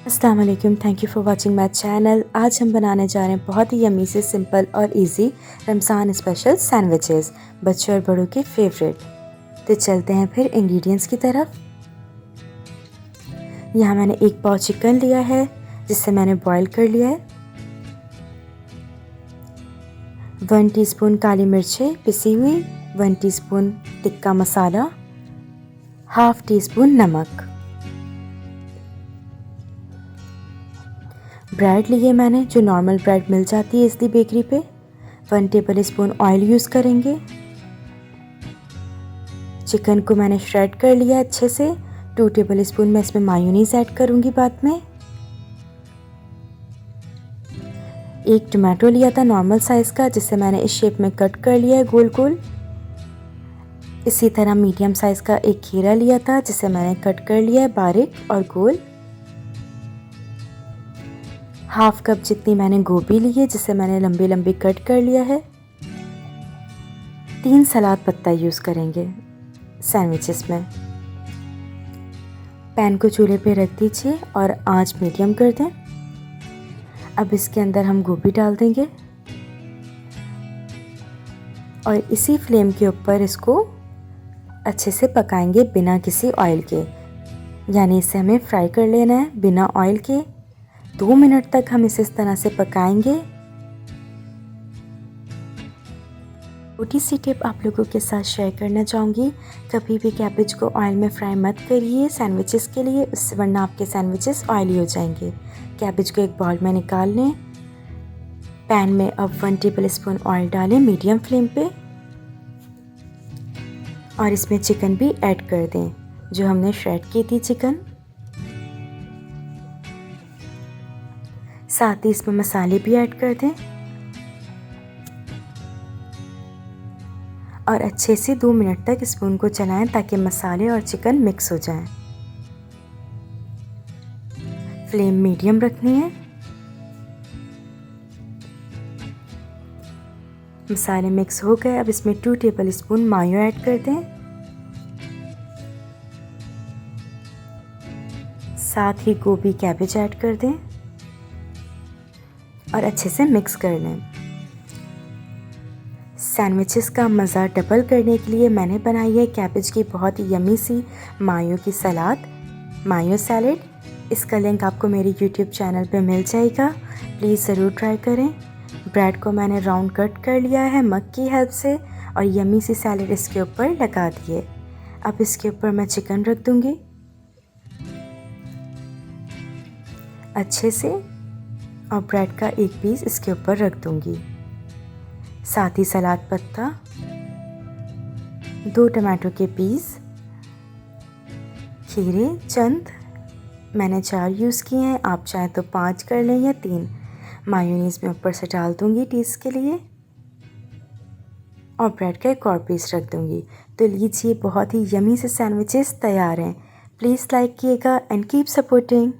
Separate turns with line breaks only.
अस्सलाम वालेकुम, thank you for watching my channel. आज हम बनाने जा रहे हैं बहुत ही यम्मी से सिंपल और इजी रमज़ान स्पेशल सैंडविचेस, बच्चों और बड़ों के फेवरेट। तो चलते हैं फिर इंग्रेडिएंट्स की तरफ। यहाँ मैंने 1 पाव चिकन लिया है जिसे मैंने बॉईल कर लिया है। 1 टीस्पून काली मिर्चें पिसी हुई, 1 teaspoon tikka masala, half tea spoon नमक। ब्रेड लिए मैंने, जो नॉर्मल ब्रेड मिल जाती है इसलिए बेकरी पे। 1 टेबल स्पून ऑयल यूज़ करेंगे। चिकन को मैंने श्रेड कर लिया अच्छे से। 2 टेबल स्पून मैं इसमें मायोनीज़ ऐड करूँगी बाद में। 1 टमाटो लिया था नॉर्मल साइज़ का, जिसे मैंने इस शेप में कट कर लिया है गोल गोल। इसी तरह मीडियम साइज़ का 1 खीरा लिया था जिसे मैंने कट कर लिया है बारीक और गोल। हाफ़ कप जितनी मैंने गोभी ली है जिसे मैंने लंबी लंबी कट कर लिया है। 3 सलाद पत्ता यूज़ करेंगे सैंडविचेस में। पैन को चूल्हे पे रख दीजिए और आंच मीडियम कर दें। अब इसके अंदर हम गोभी डाल देंगे और इसी फ्लेम के ऊपर इसको अच्छे से पकाएंगे बिना किसी ऑयल के, यानी इसे हमें फ्राई कर लेना है बिना ऑयल के। 2 मिनट तक हम इसे इस तरह से पकाएंगे। छोटी सी टिप आप लोगों के साथ शेयर करना चाहूँगी, कभी भी कैबेज को ऑयल में फ्राई मत करिए सैंडविचेस के लिए, उससे वरना आपके सैंडविचेस ऑयली हो जाएंगे। कैबेज को एक बाउल में निकाल लें। पैन में अब 1 टेबल स्पून ऑयल डालें मीडियम फ्लेम पे और इसमें चिकन भी ऐड कर दें, जो हमने श्रेड की थी चिकन। साथ ही इसमें मसाले भी ऐड कर दें और अच्छे से 2 मिनट तक स्पून को चलाएं ताकि मसाले और चिकन मिक्स हो जाएं। फ्लेम मीडियम रखनी है। मसाले मिक्स हो गए, अब इसमें 2 टेबल स्पून मायो ऐड कर दें। साथ ही गोभी कैबेज ऐड कर दें और अच्छे से मिक्स कर लें। सैंडविचेस का मज़ा डबल करने के लिए मैंने बनाई है कैबेज की बहुत ही यम्मी सी मायो की सलाद, मायो सैलेड। इसका लिंक आपको मेरे यूट्यूब चैनल पे मिल जाएगा, प्लीज़ ज़रूर ट्राई करें। ब्रेड को मैंने राउंड कट कर लिया है मग की हेल्प से और यम्मी सी सैलेड इसके ऊपर लगा दिए। अब इसके ऊपर मैं चिकन रख दूँगी अच्छे से और ब्रेड का एक पीस इसके ऊपर रख दूँगी। साथ ही सलाद पत्ता, 2 टमाटो के पीस, खीरे चंद, मैंने 4 यूज़ किए हैं, आप चाहें तो 5 कर लें या 3। मायोनीज़ में ऊपर से डाल दूँगी टेस्ट के लिए और ब्रेड का एक और पीस रख दूँगी। तो लीजिए बहुत ही यम्मी से सैंडविचेस तैयार हैं। प्लीज़ लाइक कीजिएगा एंड कीप सपोर्टिंग।